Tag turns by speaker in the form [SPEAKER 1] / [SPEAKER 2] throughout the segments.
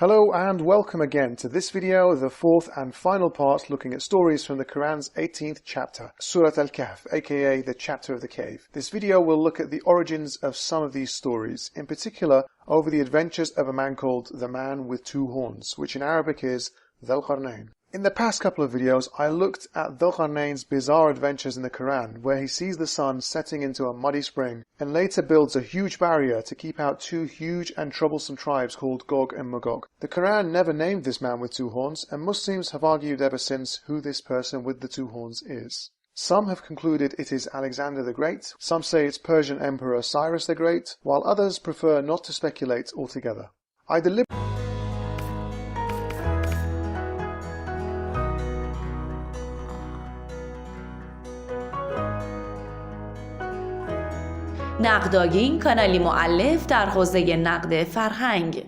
[SPEAKER 1] Hello and welcome again to this video, the fourth and final part looking at stories from the Quran's 18th chapter, Surat al-Kahf, aka the chapter of the cave. This video will look at the origins of some of these stories, in particular over the adventures of a man called the Man with Two Horns, which in Arabic is Dhul Qarnayn. In the past couple of videos, I looked at Dhul Qarnayn's bizarre adventures in the Quran, where he sees the sun setting into a muddy spring, and later builds a huge barrier to keep out two huge and troublesome tribes called Gog and Magog. The Quran never named this man with two horns, and Muslims have argued ever since who this person with the two horns is. Some have concluded it is Alexander the Great, some say it's Persian Emperor Cyrus the Great, while others prefer not to speculate altogether. I deliberately
[SPEAKER 2] نقداگین کانالی مؤلف در حوزه نقد فرهنگ.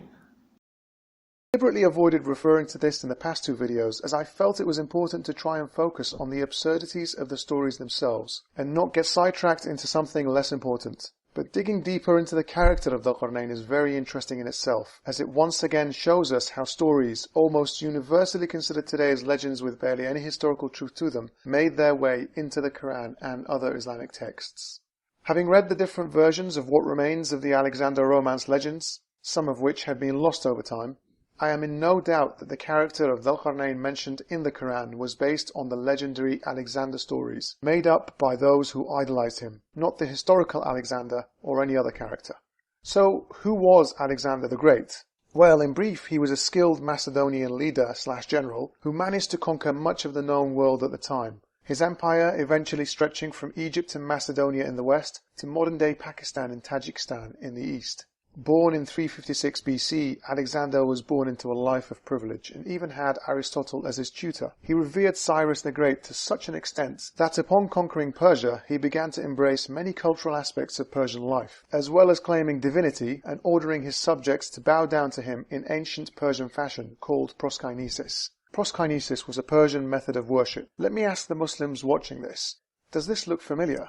[SPEAKER 1] Deliberately avoided referring to this in the past two videos as I felt it was important to try and focus on the absurdities of the stories themselves and not get sidetracked into something less important. But digging deeper into the character of Dhul Qarnayn is very interesting in itself, as it once again shows us how stories, almost universally considered today as legends with barely any historical truth to them, made their way into the Quran and other Islamic texts. Having read the different versions of what remains of the Alexander romance legends, some of which have been lost over time, I am in no doubt that the character of Dhul Qarnayn mentioned in the Quran was based on the legendary Alexander stories, made up by those who idolized him, not the historical Alexander or any other character. So, who was Alexander the Great? Well, in brief, he was a skilled Macedonian leader/general who managed to conquer much of the known world at the time. His empire eventually stretching from Egypt and Macedonia in the west to modern-day Pakistan and Tajikistan in the east. Born in 356 BC, Alexander was born into a life of privilege and even had Aristotle as his tutor. He revered Cyrus the Great to such an extent that upon conquering Persia, he began to embrace many cultural aspects of Persian life, as well as claiming divinity and ordering his subjects to bow down to him in ancient Persian fashion called proskinesis. Proskinesis was a Persian method of worship. Let me ask the Muslims watching this, does this look familiar?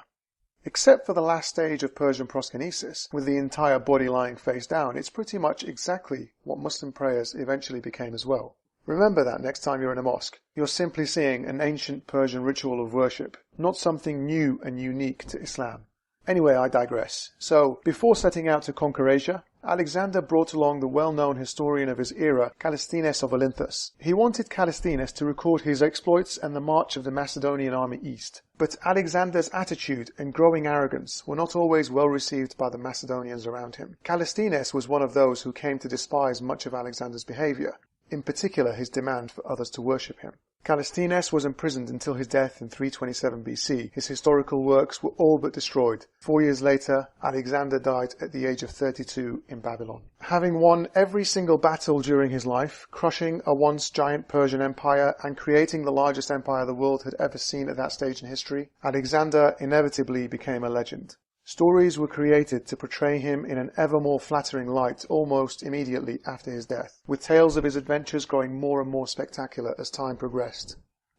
[SPEAKER 1] Except for the last stage of Persian proskinesis, with the entire body lying face down, it's pretty much exactly what Muslim prayers eventually became as well. Remember that next time you're in a mosque. You're simply seeing an ancient Persian ritual of worship, not something new and unique to Islam. Anyway, I digress. So, before setting out to conquer Asia, Alexander brought along the well-known historian of his era, Callisthenes of Olynthus. He wanted Callisthenes to record his exploits and the march of the Macedonian army east. But Alexander's attitude and growing arrogance were not always well received by the Macedonians around him. Callisthenes was one of those who came to despise much of Alexander's behavior, in particular his demand for others to worship him. Callisthenes was imprisoned until his death in 327 BC. His historical works were all but destroyed. 4 years later, Alexander died at the age of 32 in Babylon. Having won every single battle during his life, crushing a once giant Persian empire and creating the largest empire the world had ever seen at that stage in history, Alexander inevitably became a legend. Stories were created to portray him in an ever more flattering light almost immediately after his death, with tales of his adventures growing more and more spectacular as time progressed.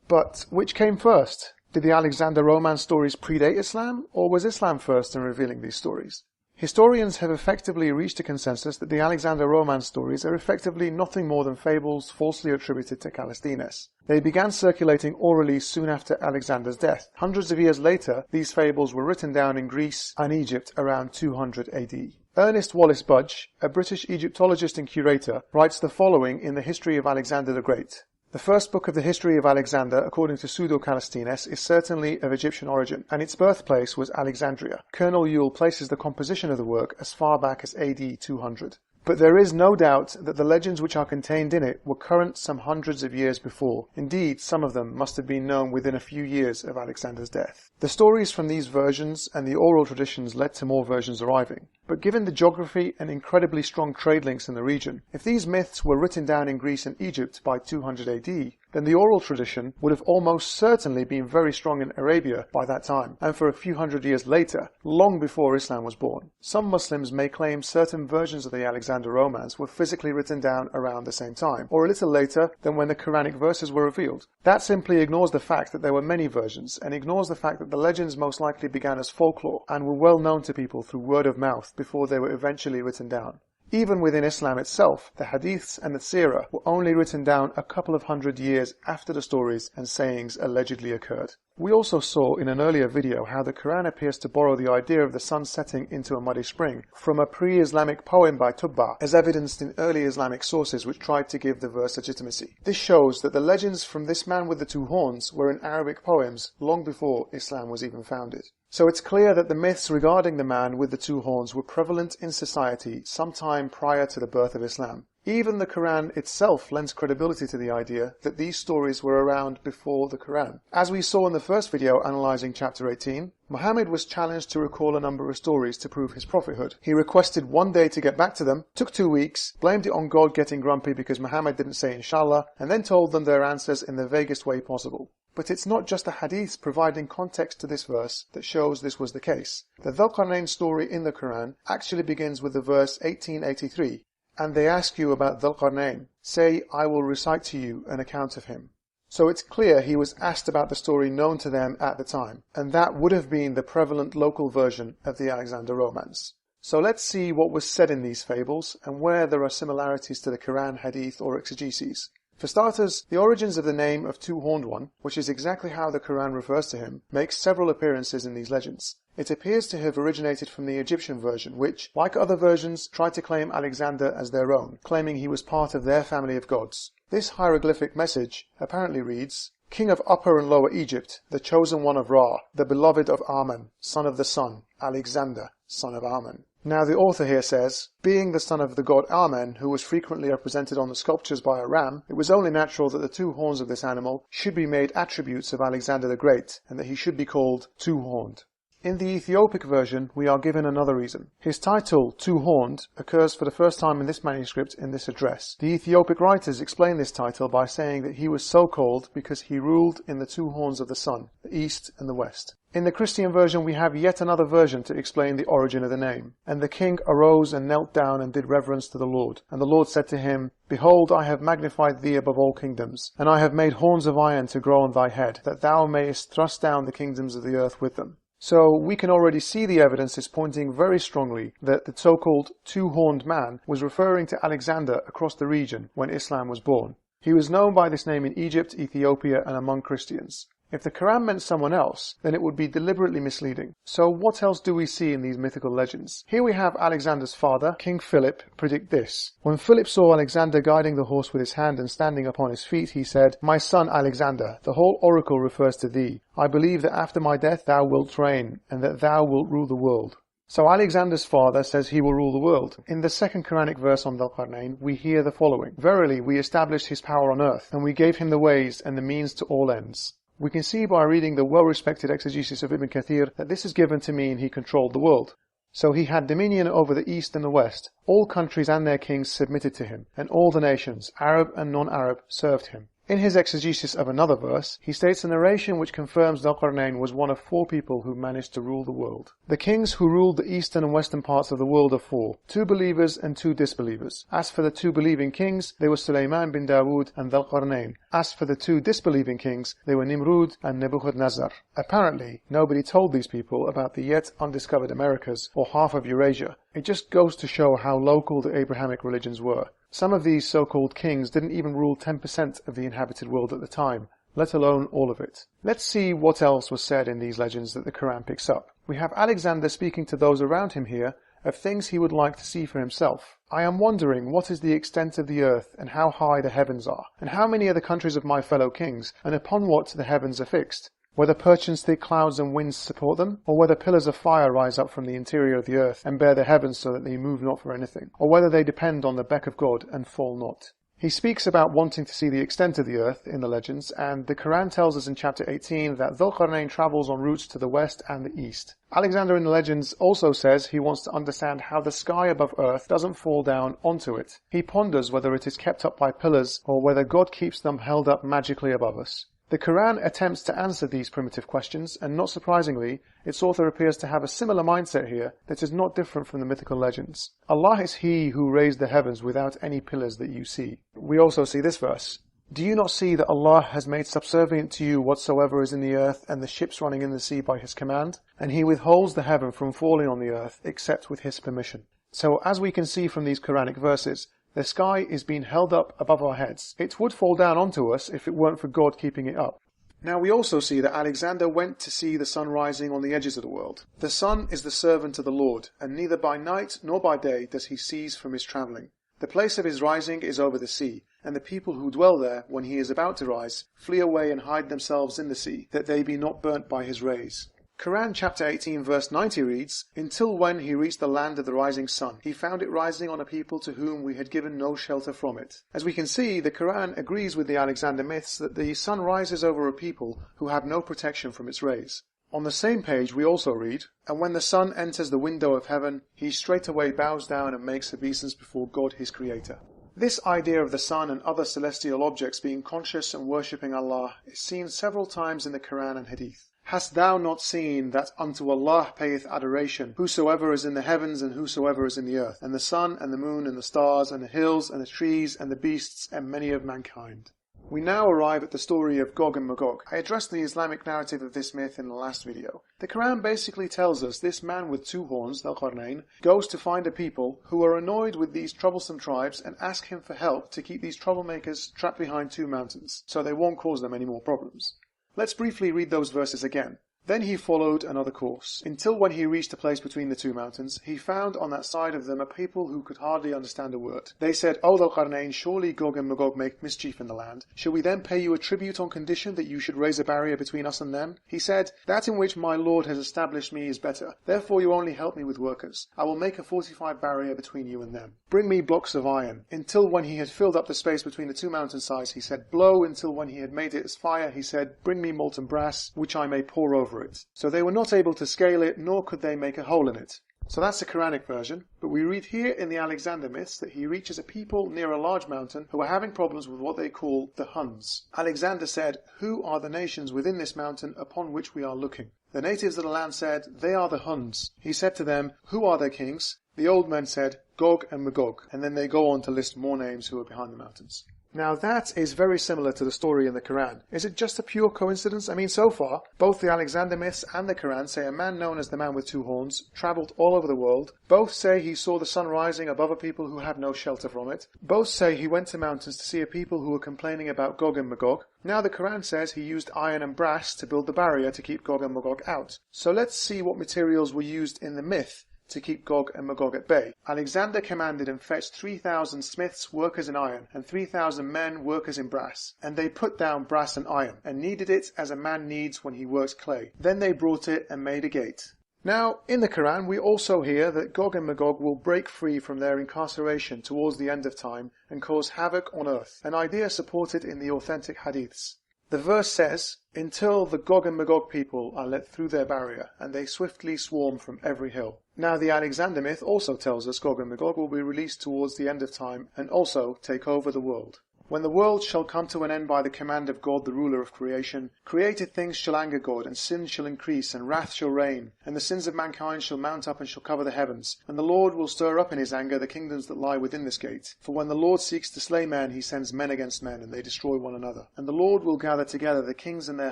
[SPEAKER 1] But which came first? Did the Alexander romance stories predate Islam, or was Islam first in revealing these stories? Historians have effectively reached a consensus that the Alexander romance stories are effectively nothing more than fables falsely attributed to Callisthenes. They began circulating orally soon after Alexander's death. Hundreds of years later, these fables were written down in Greece and Egypt around 200 AD. Ernest Wallace Budge, a British Egyptologist and curator, writes the following in the History of Alexander the Great. The first book of the history of Alexander, according to Pseudo-Callisthenes, is certainly of Egyptian origin, and its birthplace was Alexandria. Colonel Yule places the composition of the work as far back as AD 200. But there is no doubt that the legends which are contained in it were current some hundreds of years before. Indeed, some of them must have been known within a few years of Alexander's death. The stories from these versions and the oral traditions led to more versions arriving. But given the geography and incredibly strong trade links in the region, if these myths were written down in Greece and Egypt by 200 AD, then the oral tradition would have almost certainly been very strong in Arabia by that time, and for a few hundred years later, long before Islam was born. Some Muslims may claim certain versions of the Alexander romance were physically written down around the same time, or a little later than when the Quranic verses were revealed. That simply ignores the fact that there were many versions, and ignores the fact that the legends most likely began as folklore, and were well known to people through word of mouth before they were eventually written down. Even within Islam itself, the hadiths and the seerah were only written down a couple of 100 years after the stories and sayings allegedly occurred. We also saw in an earlier video how the Quran appears to borrow the idea of the sun setting into a muddy spring from a pre-Islamic poem by Tubba, as evidenced in early Islamic sources which tried to give the verse legitimacy. This shows that the legends from this man with the two horns were in Arabic poems long before Islam was even founded. So it's clear that the myths regarding the man with the two horns were prevalent in society sometime prior to the birth of Islam. Even the Quran itself lends credibility to the idea that these stories were around before the Quran. As we saw in the first video analyzing chapter 18, Muhammad was challenged to recall a number of stories to prove his prophethood. He requested one day to get back to them, took 2 weeks, blamed it on God getting grumpy because Muhammad didn't say inshallah, and then told them their answers in the vaguest way possible. But it's not just the hadiths providing context to this verse that shows this was the case. The Dhul Qarnayn story in the Quran actually begins with the verse 1883. And they ask you about Dhul Qarnayn. Say, I will recite to you an account of him. So it's clear he was asked about the story known to them at the time, and that would have been the prevalent local version of the Alexander romance. So let's see what was said in these fables and where there are similarities to the Quran, hadith or exegeses. For starters, the origins of the name of Two-Horned One, which is exactly how the Quran refers to him, makes several appearances in these legends. It appears to have originated from the Egyptian version, which, like other versions, tried to claim Alexander as their own, claiming he was part of their family of gods. This hieroglyphic message apparently reads, King of Upper and Lower Egypt, the chosen one of Ra, the beloved of Amen, son of the sun, Alexander, son of Amen. Now the author here says, being the son of the god Amen, who was frequently represented on the sculptures by a ram, it was only natural that the two horns of this animal should be made attributes of Alexander the Great, and that he should be called two-horned. In the Ethiopic version, we are given another reason. His title, Two-Horned, occurs for the first time in this manuscript in this address. The Ethiopic writers explain this title by saying that he was so called because he ruled in the two horns of the sun, the east and the west. In the Christian version, we have yet another version to explain the origin of the name. And the king arose and knelt down and did reverence to the Lord. And the Lord said to him, Behold, I have magnified thee above all kingdoms, and I have made horns of iron to grow on thy head, that thou mayest thrust down the kingdoms of the earth with them. So we can already see the evidence is pointing very strongly that the so-called two-horned man was referring to Alexander across the region when Islam was born. He was known by this name in Egypt, Ethiopia, and among Christians. If the Quran meant someone else, then it would be deliberately misleading. So what else do we see in these mythical legends? Here we have Alexander's father, King Philip, predict this. When Philip saw Alexander guiding the horse with his hand and standing upon his feet, he said, My son Alexander, the whole oracle refers to thee. I believe that after my death thou wilt reign, and that thou wilt rule the world. So Alexander's father says he will rule the world. In the second Quranic verse on Dhul Qarnayn, we hear the following. Verily, we established his power on earth, and we gave him the ways and the means to all ends. We can see by reading the well-respected exegesis of Ibn Kathir that this is given to mean he controlled the world. So he had dominion over the east and the west. All countries and their kings submitted to him, and all the nations, Arab and non-Arab, served him. In his exegesis of another verse, he states a narration which confirms Dhul Qarnayn was one of 4 people who managed to rule the world. The kings who ruled the eastern and western parts of the world are 4, 2 believers and 2 disbelievers. As for the 2 believing kings, they were Sulaiman bin Dawood and Dhul Qarnayn. As for the 2 disbelieving kings, they were Nimrud and Nebuchadnezzar. Apparently, nobody told these people about the yet undiscovered Americas or half of Eurasia. It just goes to show how local the Abrahamic religions were. Some of these so-called kings didn't even rule 10% of the inhabited world at the time, let alone all of it. Let's see what else was said in these legends that the Quran picks up. We have Alexander speaking to those around him here of things he would like to see for himself. I am wondering what is the extent of the earth and how high the heavens are, and how many are the countries of my fellow kings, and upon what the heavens are fixed. Whether perchance thick clouds and winds support them, or whether pillars of fire rise up from the interior of the earth and bear the heavens so that they move not for anything, or whether they depend on the beck of God and fall not. He speaks about wanting to see the extent of the earth in the legends, and the Quran tells us in chapter 18 that Dhul Qarnayn travels on routes to the west and the east. Alexander in the legends also says he wants to understand how the sky above earth doesn't fall down onto it. He ponders whether it is kept up by pillars or whether God keeps them held up magically above us. The Quran attempts to answer these primitive questions, and not surprisingly, its author appears to have a similar mindset here that is not different from the mythical legends. Allah is He who raised the heavens without any pillars that you see. We also see this verse. Do you not see that Allah has made subservient to you whatsoever is in the earth and the ships running in the sea by His command? And He withholds the heaven from falling on the earth except with His permission. So as we can see from these Quranic verses, the sky is being held up above our heads. It would fall down onto us if it weren't for God keeping it up. Now we also see that Alexander went to see the sun rising on the edges of the world. The sun is the servant of the Lord, and neither by night nor by day does he cease from his travelling. The place of his rising is over the sea, and the people who dwell there, when he is about to rise, flee away and hide themselves in the sea, that they be not burnt by his rays. Quran chapter 18 verse 90 reads, "Until when he reached the land of the rising sun, he found it rising on a people to whom we had given no shelter from it." As we can see, the Quran agrees with the Alexander myths that the sun rises over a people who have no protection from its rays. On the same page we also read, "And when the sun enters the window of heaven, he straightway bows down and makes obeisance before God his creator." This idea of the sun and other celestial objects being conscious and worshipping Allah is seen several times in the Quran and Hadith. "Hast thou not seen that unto Allah payeth adoration, whosoever is in the heavens and whosoever is in the earth, and the sun and the moon and the stars and the hills and the trees and the beasts and many of mankind?" We now arrive at the story of Gog and Magog. I addressed the Islamic narrative of this myth in the last video. The Quran basically tells us this man with two horns, Dhul-Qarnayn, goes to find a people who are annoyed with these troublesome tribes and ask him for help to keep these troublemakers trapped behind two mountains, so they won't cause them any more problems. Let's briefly read those verses again. "Then he followed another course, until when he reached a place between the two mountains, he found on that side of them a people who could hardly understand a word. They said, 'O Dhul-Qarnayn, surely Gog and Magog make mischief in the land. Shall we then pay you a tribute on condition that you should raise a barrier between us and them?' He said, 'That in which my Lord has established me is better. Therefore you only help me with workers. I will make a fortified barrier between you and them. Bring me blocks of iron.' Until when he had filled up the space between the two mountain sides, he said, 'Blow.' Until when he had made it as fire, he said, 'Bring me molten brass, which I may pour over it.' So they were not able to scale it, nor could they make a hole in it." So that's the Quranic version, but we read here in the Alexander myths that he reaches a people near a large mountain who are having problems with what they call the Huns. Alexander said, "Who are the nations within this mountain upon which we are looking?" The natives of the land said, "They are the Huns." He said to them, "Who are their kings?" The old men said, "Gog and Magog," and then they go on to list more names who are behind the mountains. Now that is very similar to the story in the Quran. Is it just a pure coincidence? I mean, so far, both the Alexander myths and the Quran say a man known as the man with two horns travelled all over the world. Both say he saw the sun rising above a people who had no shelter from it. Both say he went to mountains to see a people who were complaining about Gog and Magog. Now the Quran says he used iron and brass to build the barrier to keep Gog and Magog out. So let's see what materials were used in the myth to keep Gog and Magog at bay. Alexander commanded and fetched 3,000 smiths, workers in iron, and 3,000 men, workers in brass. And they put down brass and iron, and kneaded it as a man kneads when he works clay. Then they brought it and made a gate. Now, in the Quran, we also hear that Gog and Magog will break free from their incarceration towards the end of time and cause havoc on earth, an idea supported in the authentic hadiths. The verse says, "Until the Gog and Magog people are let through their barrier, and they swiftly swarm from every hill." Now the Alexander myth also tells us Gog and Magog will be released towards the end of time and also take over the world. "When the world shall come to an end by the command of God, the ruler of creation, created things shall anger God, and sin shall increase, and wrath shall reign, and the sins of mankind shall mount up and shall cover the heavens. And the Lord will stir up in his anger the kingdoms that lie within this gate. For when the Lord seeks to slay men, he sends men against men, and they destroy one another. And the Lord will gather together the kings and their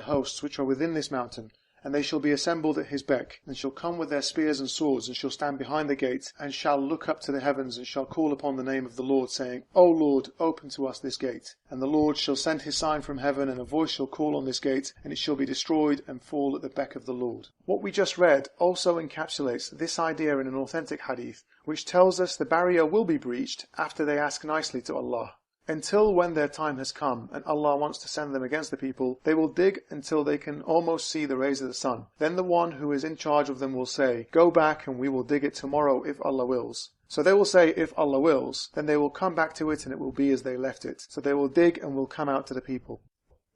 [SPEAKER 1] hosts which are within this mountain, and they shall be assembled at his beck, and shall come with their spears and swords, and shall stand behind the gate, and shall look up to the heavens, and shall call upon the name of the Lord, saying, O Lord, open to us this gate. And the Lord shall send his sign from heaven, and a voice shall call on this gate, and it shall be destroyed and fall at the beck of the Lord." What we just read also encapsulates this idea in an authentic hadith, which tells us the barrier will be breached after they ask nicely to Allah. Until when their time has come and Allah wants to send them against the people, they will dig until they can almost see the rays of the sun. Then the one who is in charge of them will say, "Go back and we will dig it tomorrow if Allah wills." So they will say, "If Allah wills," then they will come back to it and it will be as they left it. So they will dig and will come out to the people.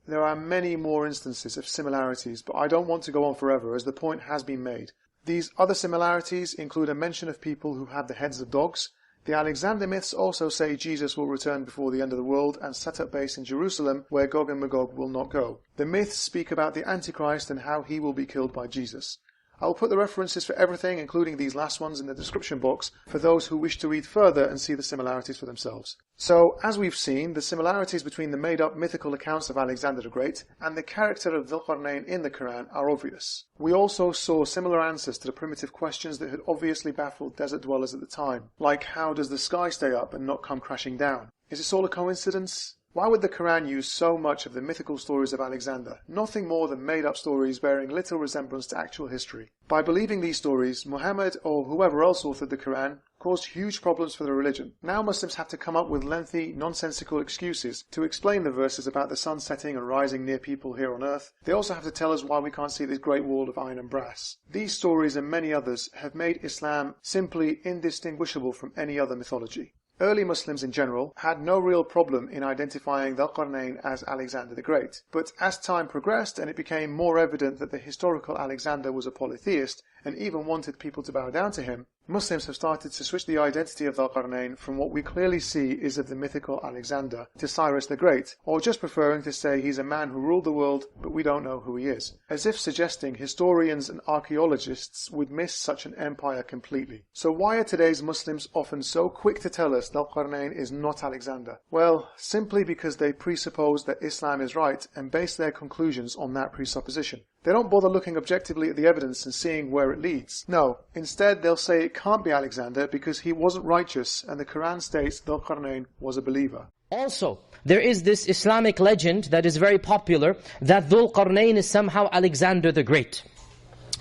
[SPEAKER 1] There are many more instances of similarities, but I don't want to go on forever as the point has been made. These other similarities include a mention of people who have the heads of dogs. The Alexander myths also say Jesus will return before the end of the world and set up base in Jerusalem where Gog and Magog will not go. The myths speak about the Antichrist and how he will be killed by Jesus. I'll put the references for everything, including these last ones, in the description box for those who wish to read further and see the similarities for themselves. So, as we've seen, the similarities between the made-up mythical accounts of Alexander the Great and the character of Dhul Qarnayn in the Quran are obvious. We also saw similar answers to the primitive questions that had obviously baffled desert dwellers at the time, like how does the sky stay up and not come crashing down? Is this all a coincidence? Why would the Quran use so much of the mythical stories of Alexander, nothing more than made-up stories bearing little resemblance to actual history? By believing these stories, Muhammad, or whoever else authored the Quran, caused huge problems for the religion. Now Muslims have to come up with lengthy, nonsensical excuses to explain the verses about the sun setting and rising near people here on earth. They also have to tell us why we can't see this great wall of iron and brass. These stories and many others have made Islam simply indistinguishable from any other mythology. Early Muslims in general had no real problem in identifying Dhul Qarnayn as Alexander the Great, but as time progressed and it became more evident that the historical Alexander was a polytheist and even wanted people to bow down to him, Muslims have started to switch the identity of Dhul Qarnayn from what we clearly see is of the mythical Alexander to Cyrus the Great, or just preferring to say he's a man who ruled the world but we don't know who he is, as if suggesting historians and archaeologists would miss such an empire completely. So why are today's Muslims often so quick to tell us Dhul Qarnayn is not Alexander? Well, simply because they presuppose that Islam is right and base their conclusions on that presupposition. They don't bother looking objectively at the evidence and seeing where it leads. No, instead they'll say it can't be Alexander because he wasn't righteous and the Quran states Dhul Qarnayn was a believer.
[SPEAKER 3] Also, there is this Islamic legend that is very popular that Dhul Qarnayn is somehow Alexander the Great.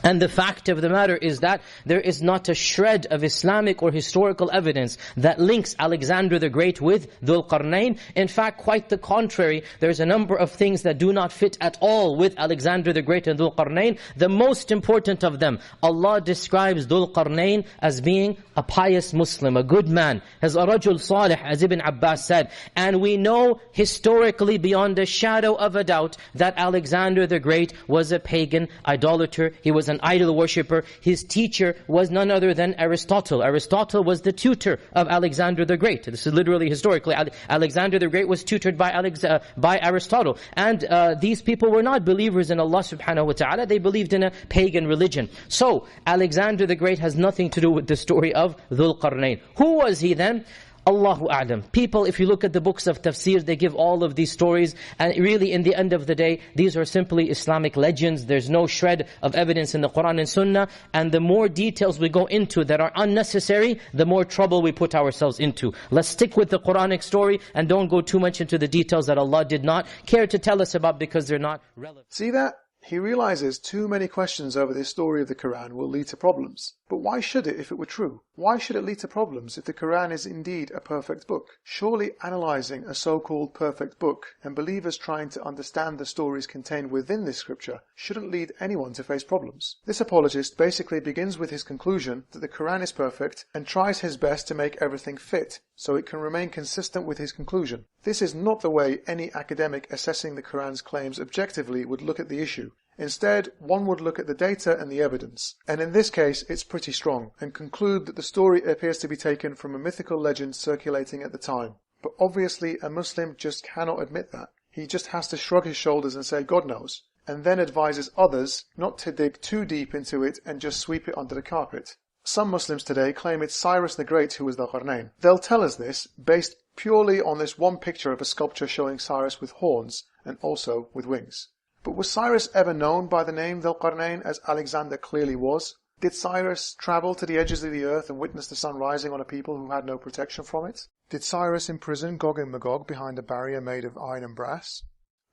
[SPEAKER 3] And the fact of the matter is that there is not a shred of Islamic or historical evidence that links Alexander the Great with Dhul Qarnayn. In fact, quite the contrary, there's a number of things that do not fit at all with Alexander the Great and Dhul Qarnayn. The most important of them, Allah describes Dhul Qarnayn as being a pious Muslim, a good man, as a rajul salih, as Ibn Abbas said. And we know historically beyond a shadow of a doubt that Alexander the Great was a pagan idolater. He was an idol worshipper. His teacher was none other than Aristotle. Aristotle was the tutor of Alexander the Great. This is literally historically. Alexander the Great was tutored by Aristotle. And these people were not believers in Allah subhanahu wa ta'ala. They believed in a pagan religion. So, Alexander the Great has nothing to do with the story of Dhul Qarnayn. Who was he then? Allahu A'lam. People, if you look at the books of tafsir, they give all of these stories, and really in the end of the day, these are simply Islamic legends. There's no shred of evidence in the Quran and Sunnah, and the more details we go into that are unnecessary, the more trouble we put ourselves into. Let's stick with the Quranic story and don't go too much into the details that Allah did not care to tell us about because they're not relevant.
[SPEAKER 1] See that? He realizes too many questions over this story of the Quran will lead to problems. But why should it if it were true? Why should it lead to problems if the Quran is indeed a perfect book? Surely analyzing a so-called perfect book and believers trying to understand the stories contained within this scripture shouldn't lead anyone to face problems. This apologist basically begins with his conclusion that the Quran is perfect and tries his best to make everything fit so it can remain consistent with his conclusion. This is not the way any academic assessing the Quran's claims objectively would look at the issue. Instead, one would look at the data and the evidence, and in this case it's pretty strong, and conclude that the story appears to be taken from a mythical legend circulating at the time. But obviously a Muslim just cannot admit that. He just has to shrug his shoulders and say God knows, and then advises others not to dig too deep into it and just sweep it under the carpet. Some Muslims today claim it's Cyrus the Great who was Dhul Qarnayn. They'll tell us this based purely on this one picture of a sculpture showing Cyrus with horns and also with wings. But was Cyrus ever known by the name Dhul Qarnayn as Alexander clearly was? Did Cyrus travel to the edges of the earth and witness the sun rising on a people who had no protection from it? Did Cyrus imprison Gog and Magog behind a barrier made of iron and brass?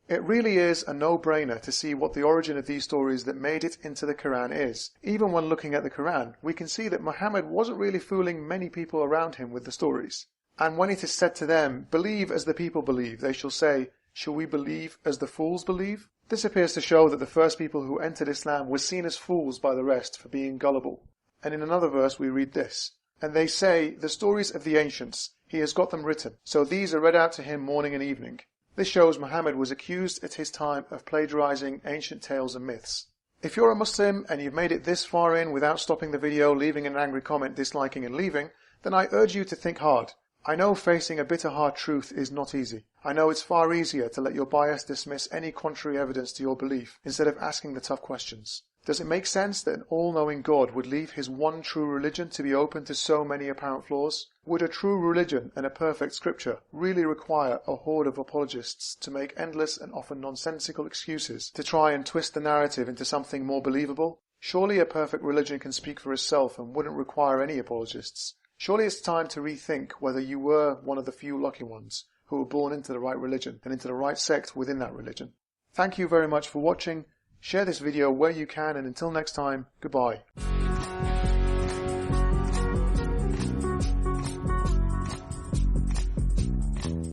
[SPEAKER 1] It really is a no-brainer to see what the origin of these stories that made it into the Quran is. Even when looking at the Quran, we can see that Muhammad wasn't really fooling many people around him with the stories. And when it is said to them, believe as the people believe, they shall say, shall we believe as the fools believe? This appears to show that the first people who entered Islam were seen as fools by the rest for being gullible. And in another verse we read this, and they say, the stories of the ancients, he has got them written, so these are read out to him morning and evening. This shows Muhammad was accused at his time of plagiarizing ancient tales and myths. If you're a Muslim and you've made it this far in without stopping the video, leaving an angry comment, disliking and leaving, then I urge you to think hard. I know facing a bitter hard truth is not easy. I know it's far easier to let your bias dismiss any contrary evidence to your belief instead of asking the tough questions. Does it make sense that an all-knowing God would leave his one true religion to be open to so many apparent flaws? Would a true religion and a perfect scripture really require a horde of apologists to make endless and often nonsensical excuses to try and twist the narrative into something more believable? Surely a perfect religion can speak for itself and wouldn't require any apologists. Surely it's time to rethink whether you were one of the few lucky ones who were born into the right religion and into the right sect within that religion. Thank you very much for watching. Share this video where you can, and until next time, goodbye.